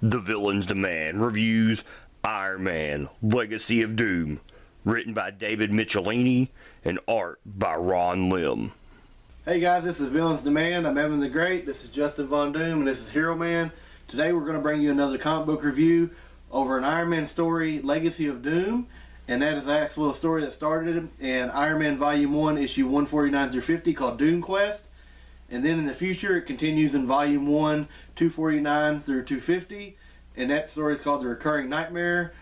The Villain's Demand reviews Iron Man, Legacy of Doom, written by David Michelinie and art by Ron Lim. Hey guys, this is Villain's Demand. I'm Evan the Great. This is Justin Von Doom, and this is Hero Man. Today we're going to bring you another comic book review over an Iron Man story, Legacy of Doom. And that is the actual story that started in Iron Man Volume 1, Issue 149 through 50, called Doomquest. And then in the future, it continues in Volume 1, 249 through 250. And that story is called The Recurring Nightmare.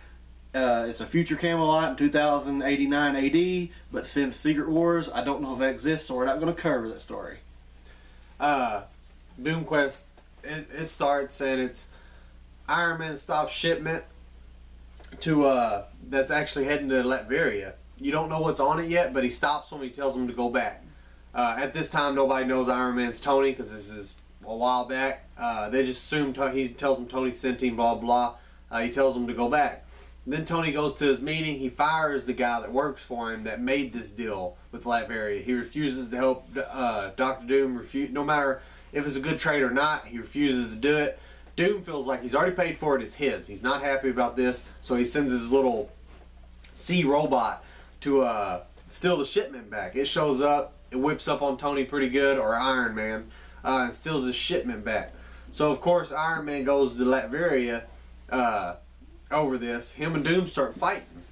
It's a future Camelot in 2089 AD. But since Secret Wars, I don't know if that exists, so we're not going to cover that story. Doomquest, it starts and it's Iron Man stops shipment to that's actually heading to Latveria. You don't know what's on it yet, but he stops them. He tells them to go back. At this time, nobody knows Iron Man's Tony because this is a while back. They just assume he tells them Tony sent him, blah blah. He tells them to go back. Then Tony goes to his meeting. He fires the guy that works for him that made this deal with Latveria. He refuses to help Dr. Doom. No matter if it's a good trade or not, he refuses to do it. Doom feels like he's already paid for it. It's his. He's not happy about this, so he sends his little sea robot to steal the shipment back. It shows up. It whips up on Tony pretty good, or Iron Man, and steals his shipment back. So of course Iron Man goes to Latveria over this. Him and Doom start fighting.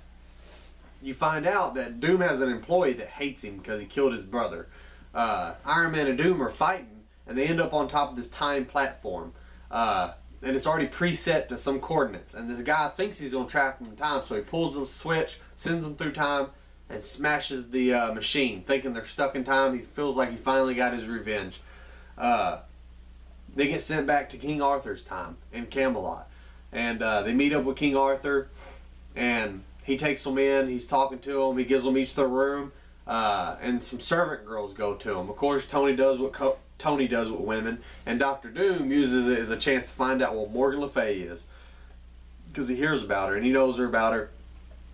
You find out that Doom has an employee that hates him because he killed his brother. Iron Man and Doom are fighting, and they end up on top of this time platform. And it's already preset to some coordinates. And this guy thinks he's going to trap him in time, so he pulls the switch, sends them through time, and smashes the machine, thinking they're stuck in time. He feels like he finally got his revenge. They get sent back to King Arthur's time in Camelot. And they meet up with King Arthur, and he takes them in. He's talking to them. He gives them each their room, and some servant girls go to them. Of course, Tony does what Tony does with women, and Dr. Doom uses it as a chance to find out what Morgan Le Fay is, because he hears about her and he knows her about her,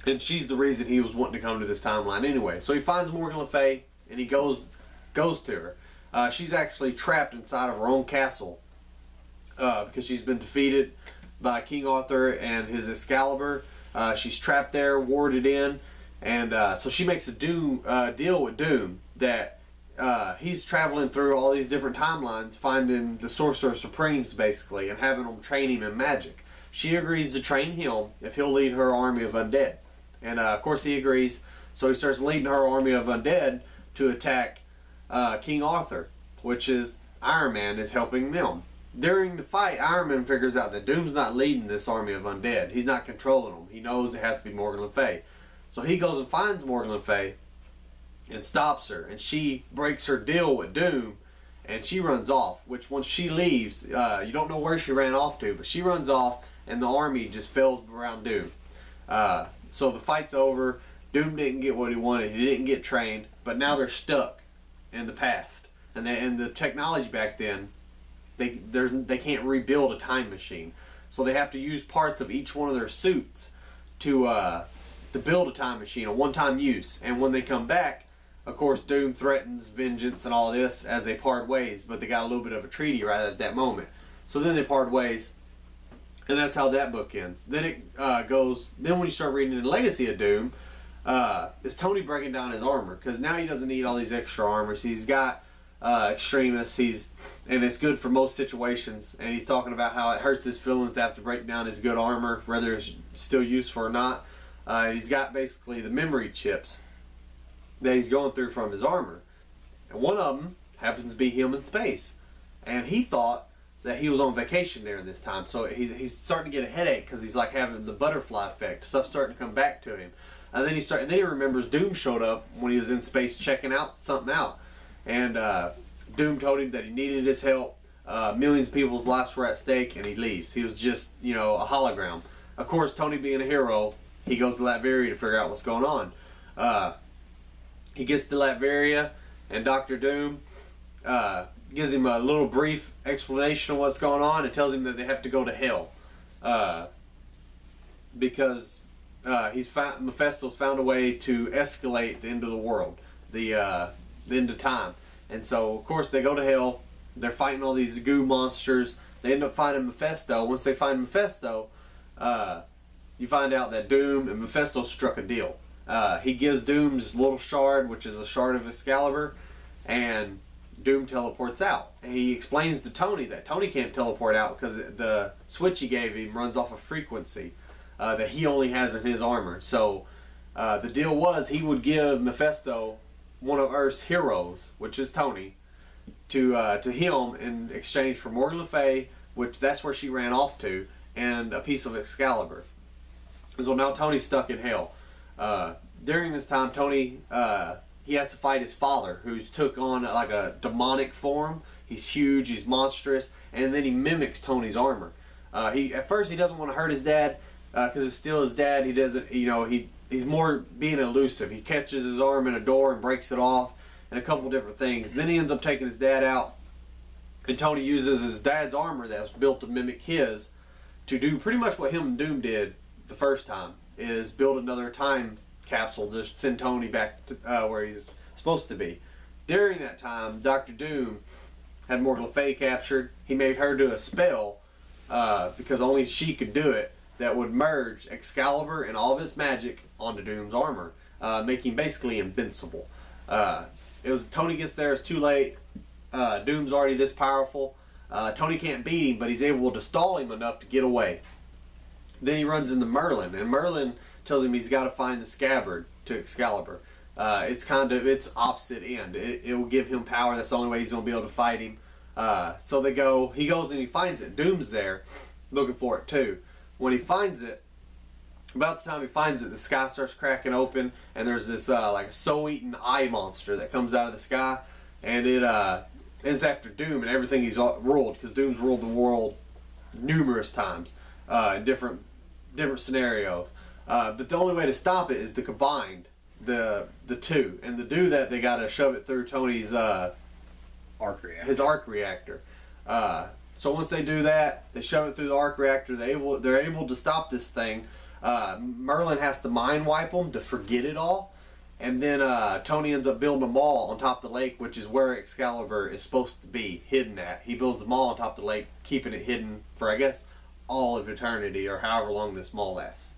and she's the reason he was wanting to come to this timeline anyway. So he finds Morgan Le Fay and he goes to her. She's actually trapped inside of her own castle because she's been defeated by King Arthur and his Excalibur. She's trapped there, warded in, and so she makes a deal with Doom that he's traveling through all these different timelines, finding the Sorcerer Supremes basically, and having them train him in magic. She agrees to train him if he'll lead her army of undead, and of course he agrees. So he starts leading her army of undead to attack King Arthur, which is Iron Man is helping them. During the fight, Iron Man figures out that Doom's not leading this army of undead. He's not controlling them. He knows it has to be Morgan Le Fay. So he goes and finds Morgan Le Fay and stops her, and she breaks her deal with Doom, and she runs off. Which once she leaves, you don't know where she ran off to, but she runs off, and the army just fails around Doom. So the fight's over. Doom didn't get what he wanted. He didn't get trained, but now they're stuck in the past, and the technology back then, they can't rebuild a time machine, so they have to use parts of each one of their suits to build a time machine, a one-time use. And when they come back, of course, Doom threatens vengeance and all this as they part ways, but they got a little bit of a treaty right at that moment. So then they part ways, and that's how that book ends. Then it goes. Then when you start reading the Legacy of Doom, it's Tony breaking down his armor, because now he doesn't need all these extra armors. He's got extremists. And it's good for most situations. And he's talking about how it hurts his feelings to have to break down his good armor, whether it's still useful or not. He's got basically the memory chips that he's going through from his armor, and one of them happens to be him in space. And he thought that he was on vacation there this time, so he's starting to get a headache because he's like having the butterfly effect. Stuff's starting to come back to him, and then he remembers Doom showed up when he was in space checking something out, and Doom told him that he needed his help. Millions of people's lives were at stake, and he leaves. He was just, a hologram. Of course, Tony being a hero, he goes to Latveria to figure out what's going on. He gets to Latveria, and Dr. Doom gives him a little brief explanation of what's going on and tells him that they have to go to hell because Mephisto's found a way to escalate the end of the world, the end of time. And so, of course, they go to hell. They're fighting all these goo monsters. They end up finding Mephisto. Once they find Mephisto, you find out that Doom and Mephisto struck a deal. He gives Doom this little shard, which is a shard of Excalibur, and Doom teleports out. And he explains to Tony that Tony can't teleport out because the switch he gave him runs off a frequency that he only has in his armor. So the deal was he would give Mephisto one of Earth's heroes, which is Tony, to him in exchange for Morgan Le Fay, which that's where she ran off to, and a piece of Excalibur. So now Tony's stuck in hell. During this time, Tony he has to fight his father, who's took on like a demonic form. He's huge, he's monstrous, and then he mimics Tony's armor. At first he doesn't want to hurt his dad because it's still his dad. He doesn't, he's more being elusive. He catches his arm in a door and breaks it off, and a couple different things. Then he ends up taking his dad out, and Tony uses his dad's armor that was built to mimic his to do pretty much what him and Doom did the first time, is build another time capsule to send Tony back to where he's supposed to be. During that time, Dr. Doom had Morgan Le Fay captured. He made her do a spell because only she could do it, that would merge Excalibur and all of its magic onto Doom's armor, making basically invincible. Tony gets there, it's too late. Doom's already this powerful. Tony can't beat him, but he's able to stall him enough to get away. Then he runs into Merlin, and Merlin tells him he's got to find the scabbard to Excalibur. It's kind of its opposite end. It will give him power. That's the only way he's going to be able to fight him. So he goes and he finds it. Doom's there looking for it too. When he finds it, about the time he finds it, the sky starts cracking open, and there's this like a soul-eating eye monster that comes out of the sky, and it's after Doom and everything he's ruled, because Doom's ruled the world numerous times in different scenarios. But the only way to stop it is to combine the two, and to do that they got to shove it through Tony's his arc reactor. So once they do that, they shove it through the arc reactor. They're able to stop this thing. Merlin has to mind wipe them to forget it all, and then Tony ends up building a mall on top of the lake, which is where Excalibur is supposed to be hidden at. He builds the mall on top of the lake, keeping it hidden for, I guess, all of eternity, or however long this mall lasts.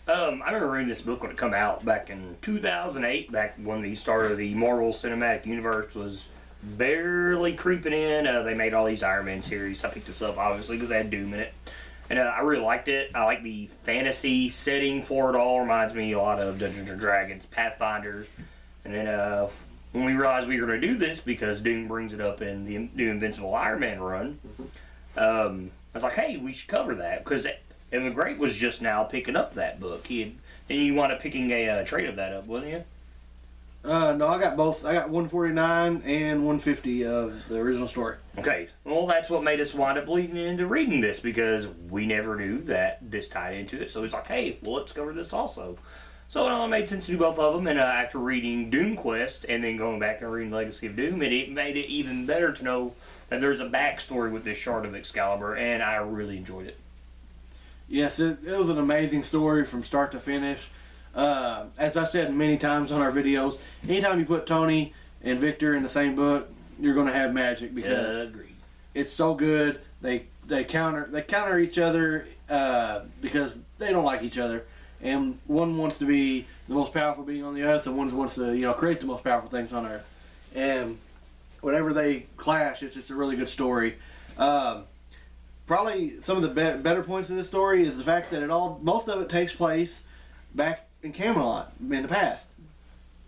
I remember reading this book when it come out back in 2008, back when the start of the Marvel Cinematic Universe was barely creeping in. They made all these Iron Man series. I picked this up, obviously, because they had Doom in it. And I really liked it. I like the fantasy setting for it all. Reminds me a lot of Dungeons & Dragons, Pathfinders. And then when we realized we were going to do this, because Doom brings it up in the new Invincible Iron Man run, I was like, hey, we should cover that. Because Evan Great was just now picking up that book. And you wound up picking a trade of that up, wasn't you? No, I got both. I got 149 and 150 of the original story. Okay, well, that's what made us wind up leading into reading this, because we never knew that this tied into it. So he's like, hey, well, let's cover this also. So it only made sense to do both of them, and after reading Doomquest and then going back and reading Legacy of Doom, it made it even better to know that there's a backstory with this shard of Excalibur, and I really enjoyed it. Yes, it was an amazing story from start to finish. As I said many times on our videos, anytime you put Tony and Victor in the same book, you're going to have magic, because agreed. It's so good. They counter each other because they don't like each other, and one wants to be the most powerful being on the earth, and one wants to create the most powerful things on earth. And whenever they clash, it's just a really good story. Probably some of the better points of this story is the fact that most of it takes place back in Camelot in the past,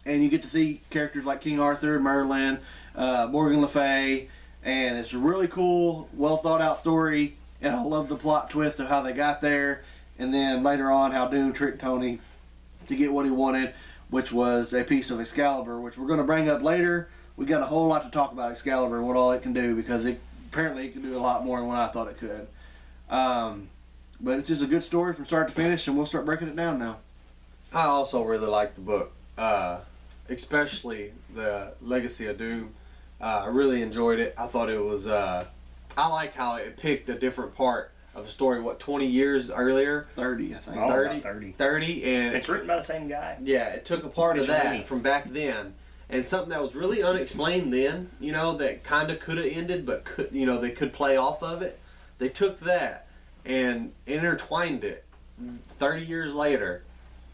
and you get to see characters like King Arthur, Merlin, Morgan Le Fay, and it's a really cool, well thought out story. And I love the plot twist of how they got there, and then later on how Doom tricked Tony to get what he wanted, which was a piece of Excalibur, which we're going to bring up later. We got a whole lot to talk about Excalibur and what all it can do, because apparently it can do a lot more than what I thought it could. But it's just a good story from start to finish, and we'll start breaking it down now. I also really like the book, especially the Legacy of Doom. I really enjoyed it. I thought it was, I like how it picked a different part of a story, 20 years earlier? 30, I think. Oh, 30? 30, and it's written by the same guy. Yeah, it took a part of that from back then, and something that was really unexplained then, that kind of could have ended, but they could play off of it. they took that and intertwined it 30 years later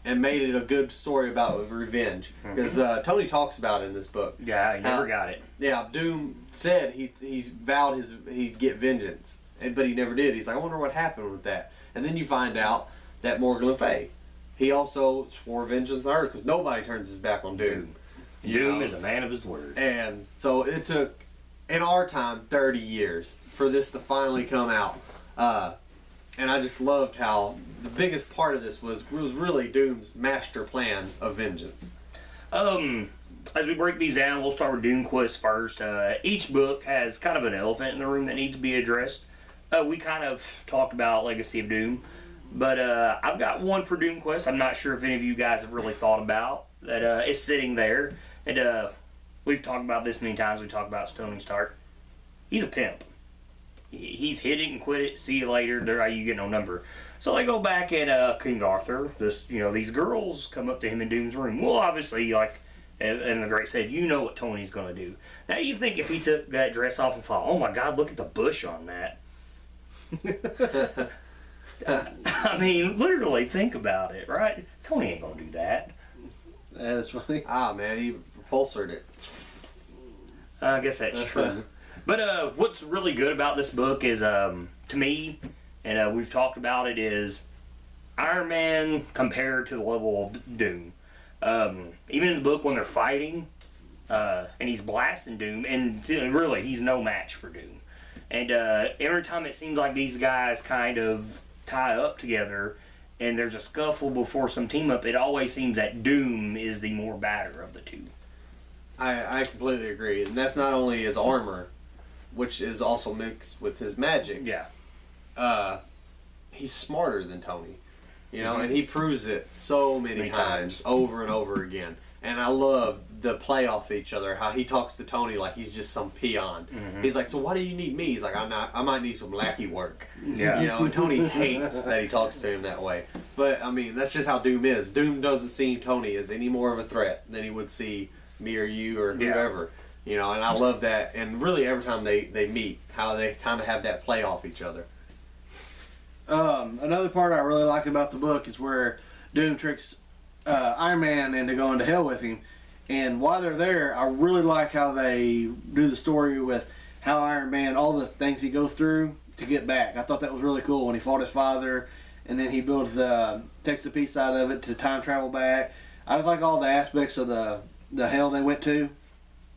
and made it a good story about revenge. Because Tony talks about it in this book. Yeah, he never got it. Yeah, Doom said he vowed he'd get vengeance, but he never did. He's like, I wonder what happened with that. And then you find out that Morgan Le Fay, he also swore vengeance on her, because nobody turns his back on Doom. Doom is a man of his word. And so it took, in our time, 30 years for this to finally come out. And I just loved how the biggest part of this was really Doom's master plan of vengeance. As we break these down, we'll start with Doomquest first. Each book has kind of an elephant in the room that needs to be addressed. We kind of talked about Legacy of Doom, but I've got one for Doomquest. I'm not sure if any of you guys have really thought about that. It's sitting there, and we've talked about this many times. We talked about Tony Stark. He's a pimp. He's hit it and quit it. See you later. You get no number. So they go back at King Arthur. These girls come up to him in Doom's room. Well, obviously, and the Great said, you know what Tony's going to do. Now, you think if he took that dress off and thought, oh my God, look at the bush on that. I mean, literally, think about it, right? Tony ain't going to do that. That is funny. Ah, man, he repulsored it. I guess that's true. But what's really good about this book is, to me, and we've talked about it, is Iron Man compared to the level of Doom. Even in the book when they're fighting, and he's blasting Doom, and really, he's no match for Doom. And every time it seems like these guys kind of tie up together, and there's a scuffle before some team up, it always seems that Doom is the more badder of the two. I completely agree. And that's not only his armor, which is also mixed with his magic. Yeah. He's smarter than Tony. And he proves it so many times, over and over again. And I love the play off each other, how he talks to Tony like he's just some peon. Mm-hmm. He's like, so why do you need me? He's like, I might need some lackey work. Yeah. And Tony hates that he talks to him that way. But, I mean, that's just how Doom is. Doom doesn't see Tony as any more of a threat than he would see me or you or whoever. And I love that. And really every time they meet, how they kind of have that play off each other. Another part I really like about the book is where Doom tricks Iron Man into going to hell with him. And while they're there, I really like how they do the story with how Iron Man, all the things he goes through to get back. I thought that was really cool when he fought his father, and then he builds takes the peace out of it to time travel back. I just like all the aspects of the hell they went to.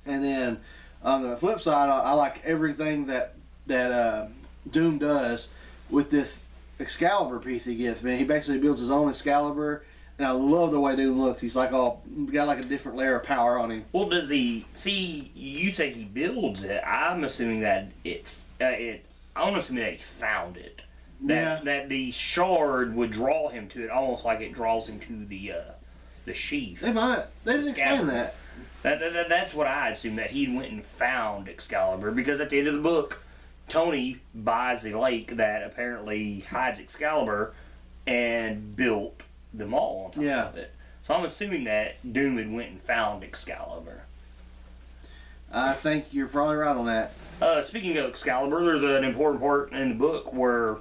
And then on the flip side, I like everything that Doom does with this Excalibur piece he gets. Man, he basically builds his own Excalibur, and I love the way Doom looks. He's got like a different layer of power on him. Well, does he see? You say he builds it. I'm assuming that I'm assuming that he found it. That the shard would draw him to it, almost like it draws him to the sheath. They might. They didn't explain that. That's what I assumed, that he went and found Excalibur, because at the end of the book, Tony buys the lake that apparently hides Excalibur and built them all on top of it. So I'm assuming that Doom had went and found Excalibur. I think you're probably right on that. Speaking of Excalibur, there's an important part in the book where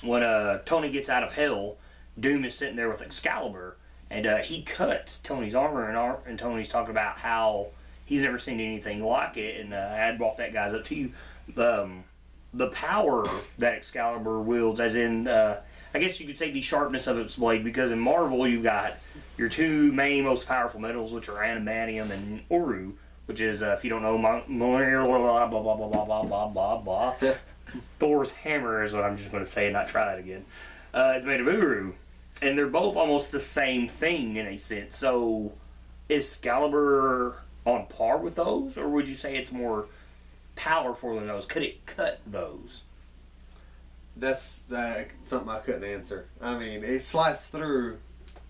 when Tony gets out of hell, Doom is sitting there with Excalibur, and he cuts Tony's armor, and Tony's talking about how he's never seen anything like it, and I had brought that guys up to you. The power that Excalibur wields, as in, I guess you could say the sharpness of its blade, because in Marvel you've got your two main most powerful metals, which are adamantium and Uru, which is, if you don't know, blah, blah, blah, blah, blah. Thor's hammer is what I'm just going to say and not try it again. It's made of Uru, and they're both almost the same thing in a sense. So is Excalibur on par with those, or would you say it's more powerful than those? Could it cut those? That's something I couldn't answer. I mean, it sliced through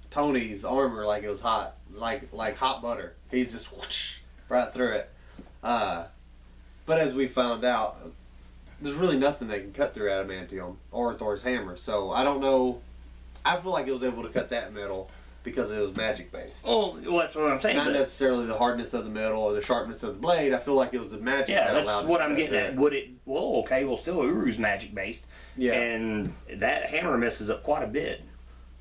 Tony's armor like it was hot, like hot butter. He just whoosh, right through it. But as we found out, there's really nothing that can cut through adamantium or Thor's hammer. So I don't know. I feel like it was able to cut that metal. because it was magic based. Oh, well, that's what I'm saying. Not but, necessarily the hardness of the metal or the sharpness of the blade. I feel like it was the magic. yeah, that that's allowed what it to I'm cut getting through at. it. Would it? Well, okay. Well, still, Uru's magic based. Yeah. And that hammer messes up quite a bit.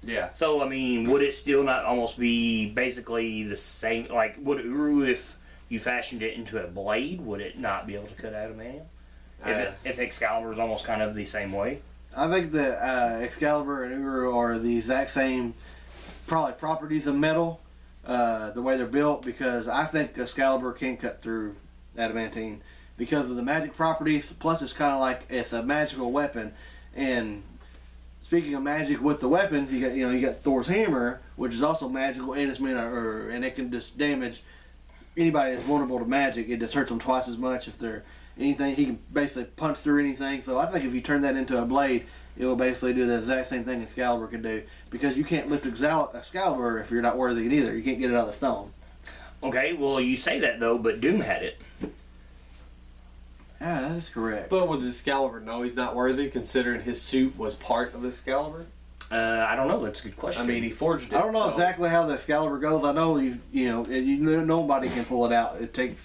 Yeah. So, I mean, would it still not almost be basically the same? Like, would Uru, if you fashioned it into a blade, would it not be able to cut adamantium? If Excalibur is almost kind of the same way? I think that Excalibur and Uru are the exact same, probably properties of metal, the way they're built, because I think Excalibur can cut through adamantine because of the magic properties. Plus, it's kind of like it's a magical weapon. And speaking of magic with the weapons, you got Thor's hammer, which is also magical, and and it can just damage anybody that's vulnerable to magic. It just hurts them twice as much if they're anything. He can basically punch through anything. So I think if you turn that into a blade, it will basically do the exact same thing Excalibur can do, because you can't lift Excalibur if you're not worthy either. You can't get it out of the stone. Okay, well, you say that though, but Doom had it. Yeah, that is correct. But would Excalibur know he's not worthy, considering his suit was part of Excalibur? I don't know. That's a good question. I mean, he forged it. I don't know so- exactly how the Excalibur goes. I know nobody can pull it out. It takes,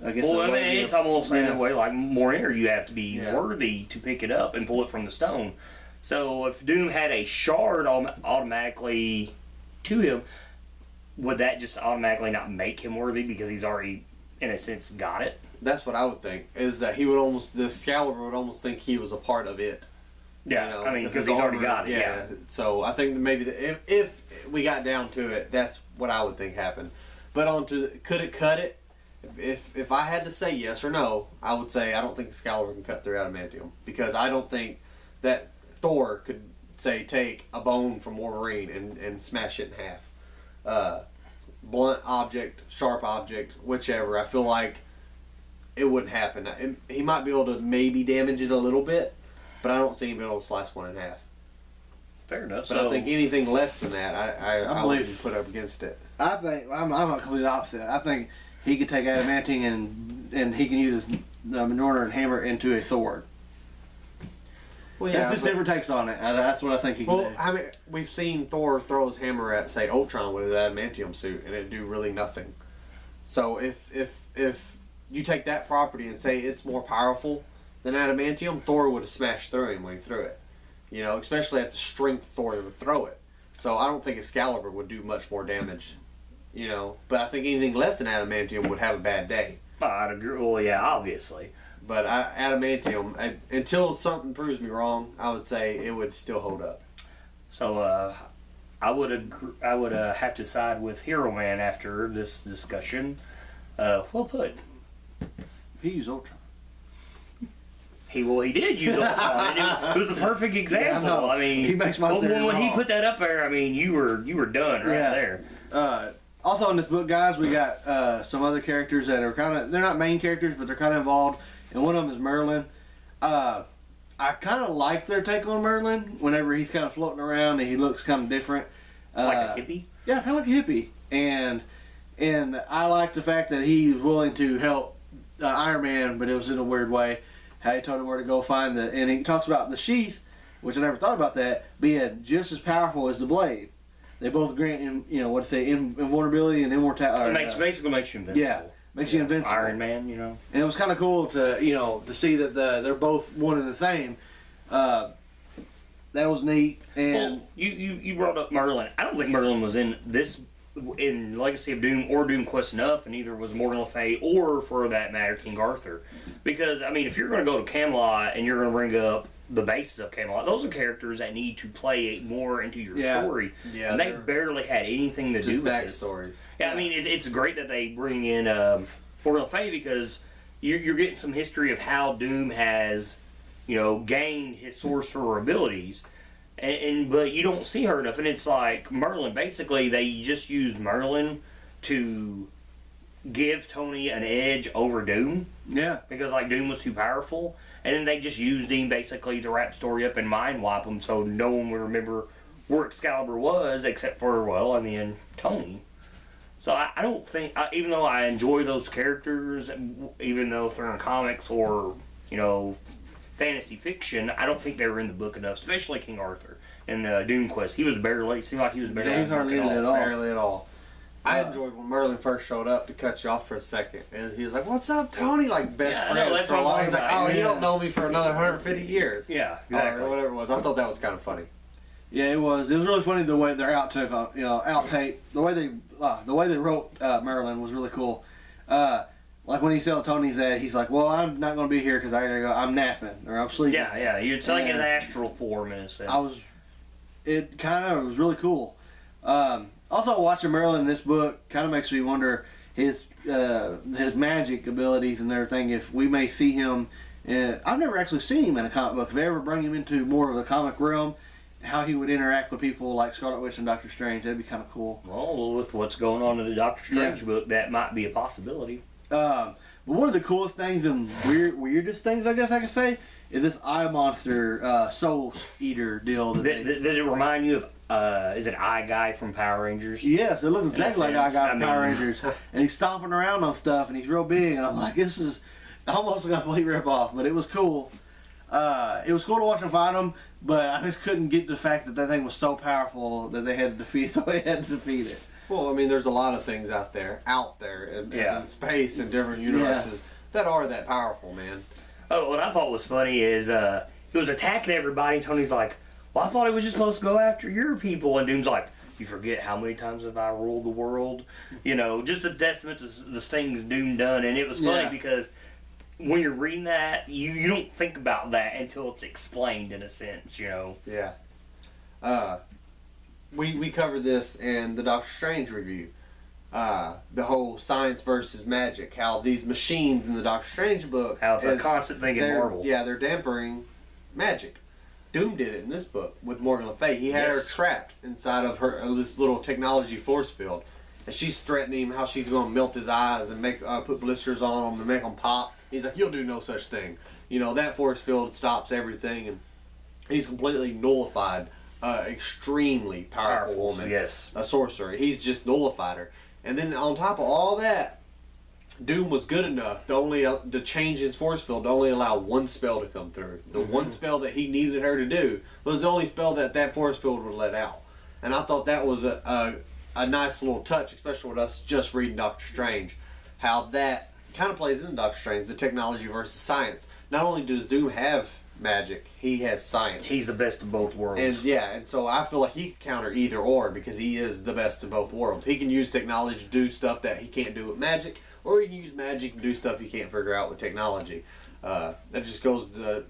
I guess. well, I mean, it's almost in yeah. a way like Mornar. You have to be Yeah. worthy to pick it up and pull it from the stone. So if Doom had a shard automatically to him, would that just automatically not make him worthy because he's already, in a sense, got it? That's what I would think. Is that the Excalibur would almost think he was a part of it. Yeah, You know, I mean, because his he's already armor- got it. Yeah. So I think that maybe if we got down to it, that's what I would think happened. But could it cut it? If I had to say yes or no, I would say I don't think Excalibur can cut through adamantium, because I don't think that Thor could say take a bone from Wolverine and smash it in half. Blunt object, sharp object, whichever. I feel like it wouldn't happen. He might be able to maybe damage it a little bit, but I don't see him being able to slice one in half. Fair enough. But I think anything less than that, I believe- wouldn't put up against it. I think I'm not completely opposite. I think he could take adamantine and he can use his Mjolnir and hammer into a sword. Well, That's just different takes on it. That's what I think he can Well, do. I mean, we've seen Thor throw his hammer at, say, Ultron with his adamantium suit, and it do really nothing. So if you take that property and say it's more powerful than adamantium, Thor would have smashed through him when he threw it. You know, especially at the strength Thor would throw it. So I don't think Excalibur would do much more damage. You know, but I think anything less than adamantium would have a bad day. I'd agree. Well, yeah, obviously. But adamantium, until something proves me wrong, I would say it would still hold up. So I would have to side with Hero Man after this discussion. Well put. He used Ultron. He did use Ultron, and it was the perfect example. Yeah, I know. I mean, He makes my theory when he wrong. put that up there, I mean, you were done right there. Also in this book, guys, we got some other characters that are they're not main characters, but they're kind of involved. And one of them is Merlin. I kind of like their take on Merlin whenever he's kind of floating around and he looks kind of different. Like a hippie? Yeah, kind of like a hippie. And I like the fact that he was willing to help Iron Man, but it was in a weird way. How he told him where to go find and he talks about the sheath, which I never thought about that, being just as powerful as the blade. They both grant him, invulnerability and immortality. Basically makes you invincible. Yeah, makes you invincible. Iron Man, you know. And it was kind of cool to see that they're both one and the same. That was neat. And Well, you brought up Merlin. I don't think Merlin was in Legacy of Doom or Doomquest enough, and neither was Morgan Le Fay or, for that matter, King Arthur. Because, I mean, if you're going to go to Camelot and you're going to bring up the basis of Camelot, those are characters that need to play more into your story. Yeah, and they they're barely had anything to do just with this. backstories. Yeah, I mean, it's great that they bring in Morgan Le Fay, because you're getting some history of how Doom has, gained his sorcerer abilities. But you don't see her enough, and it's like Merlin. Basically, they just used Merlin to give Tony an edge over Doom, yeah, because Doom was too powerful, and then they just used him basically to wrap the story up and mind wipe him, so no one would remember where Excalibur was except for in the end Tony. So I don't think, even though I enjoy those characters, even though if they're in comics or fantasy fiction, I don't think they were in the book enough, especially King Arthur and the Doomquest. He was barely, it seemed like he was barely he's hardly in it at all. Barely at all. I enjoyed when Merlin first showed up, to cut you off for a second. And he was like, "What's up, Tony?" Like, best Yeah, I friend. know, that's for a what I'm while. He's like, talking "Oh, about. you don't know me for another 150 years." Yeah, exactly. Or whatever it was. I thought that was kind of funny. Yeah, it was. It was really funny the way their outtake, the way they wrote Merlin was really cool. Like when he told Tony that, he's like, "Well, I'm not going to be here because I gotta go. I'm napping or I'm sleeping." Yeah, you're telling his astral form in a sense. It kind of was really cool. Also, watching Merlin in this book kind of makes me wonder his magic abilities and everything. If we may see him, I've never actually seen him in a comic book. If they ever bring him into more of the comic realm, how he would interact with people like Scarlet Witch and Doctor Strange, that'd be kind of cool. Well, with what's going on in the Doctor Strange book, that might be a possibility. But one of the coolest things and weirdest things, I guess I could say, is this eye monster soul eater deal. Did it remind you of is it Eye Guy from Power Rangers? Yes, it looks exactly like I got I mean- Power Rangers, and he's stomping around on stuff, and he's real big, and I'm like, this is almost a complete ripoff, but it was cool. It was cool to watch him fight him, but I just couldn't get the fact that thing was so powerful that they had to defeat it the way they had to defeat it. Well, I mean, there's a lot of things out there, as in space and different universes, that are that powerful, man. Oh, what I thought was funny is he was attacking everybody. Tony's like, "Well, I thought he was just supposed to go after your people," and Doom's like, "You forget how many times have I ruled the world?" You know, just a testament to the things Doom done. And it was funny because when you're reading that, you don't think about that until it's explained in a sense, you know. Yeah. We covered this in the Doctor Strange review. The whole science versus magic, how these machines in the Doctor Strange book, How it's a constant thing in Marvel. Yeah, they're dampening magic. Doom did it in this book with Morgan Le Fay. He had her trapped inside of this little technology force field, and she's threatening him how she's going to melt his eyes and make put blisters on him to make them pop. He's like, "You'll do no such thing." You know, that force field stops everything, and he's completely nullified. Extremely powerful woman, yes, a sorcerer. He's just nullified her. And then on top of all that, Doom was good enough to change his force field to only allow one spell to come through. The one spell that he needed her to do was the only spell that force field would let out. And I thought that was a nice little touch, especially with us just reading Doctor Strange. How that kind of plays into Doctor Strange, the technology versus science. Not only does Doom have magic, he has science. He's the best of both worlds. And so I feel like he can counter either or because he is the best of both worlds. He can use technology to do stuff that he can't do with magic, or he can use magic to do stuff he can't figure out with technology. That just goes to,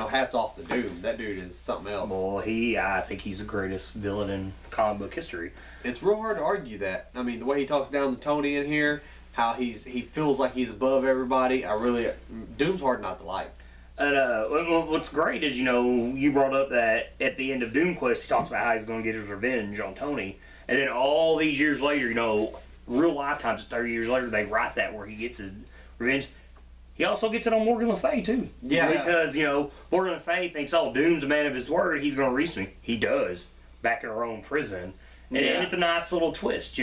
hats off to Doom. That dude is something else. Well, I think he's the greatest villain in comic book history. It's real hard to argue that. I mean, the way he talks down to Tony in here, how he feels like he's above everybody. Doom's hard not to like. And what's great is, you brought up that at the end of Doomquest, he talks about how he's going to get his revenge on Tony. And then all these years later, real lifetimes, 30 years later, they write that where he gets his revenge. He also gets it on Morgan Le Fay, too. Yeah. Because, Morgan Le Fay thinks, oh, Doom's a man of his word, he's going to release me. He does, back in her own prison. And it's a nice little twist,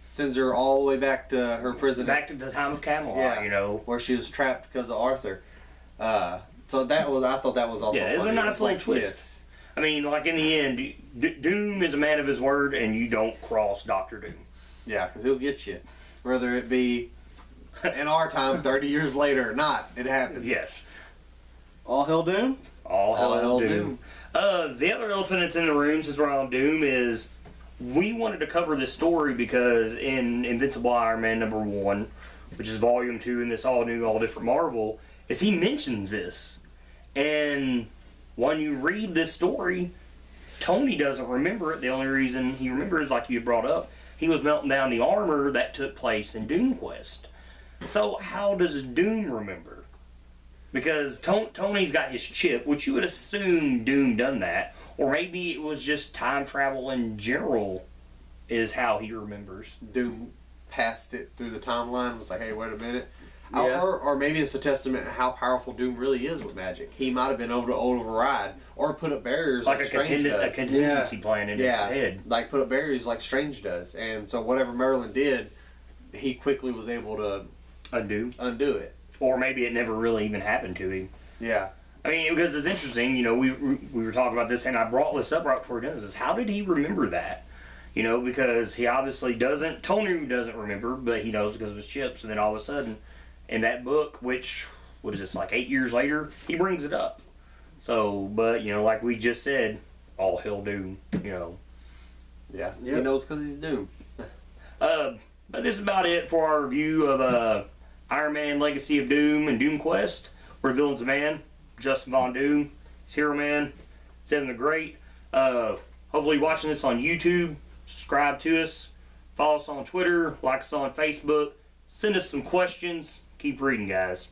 Sends her all the way back to her prison. Back to the time of Camelot, where she was trapped because of Arthur. So I thought that was also it was funny. a nice little twist. Yes. I mean, like in the end, Doom is a man of his word, and you don't cross Dr. Doom. Yeah, because he'll get you. Whether it be in our time, 30 years later or not, it happens. Yes. All hell Doom? All hell Doom. The other elephant that's in the room, since we're on Doom, is we wanted to cover this story because in Invincible Iron Man #1, which is Volume 2 in this all new, all different Marvel, is he mentions this. And when you read this story, Tony doesn't remember it. The only reason he remembers, like you had brought up, he was melting down the armor that took place in Doomquest. So how does Doom remember? Because Tony's got his chip, which you would assume Doom done that. Or maybe it was just time travel in general is how he remembers. Doom passed it through the timeline, was like, hey, wait a minute. Yeah. Or maybe it's a testament to how powerful Doom really is with magic. He might have been able to override or put up barriers like Strange does. A contingency plan in his head. Like put up barriers like Strange does. And so whatever Merlin did, he quickly was able to undo it. Or maybe it never really even happened to him. Yeah. I mean, because it's interesting, you know, we were talking about this, and I brought this up right before we done this, is how did he remember that? You know, because he obviously doesn't, Tony doesn't remember, but he knows because of his chips, and then all of a sudden, in that book, which, what is this, like 8 years later, he brings it up. So, but, you know, like we just said, all hell Doom, you know. Yeah, Yep. he knows because he's Doom. But this is about it for our review of Iron Man Legacy of Doom and Doomquest. We're Villains of Man, Justin Von Doom, he's Hero Man, Seven the Great. Hopefully watching this on YouTube, subscribe to us, follow us on Twitter, like us on Facebook, send us some questions. Keep reading, guys.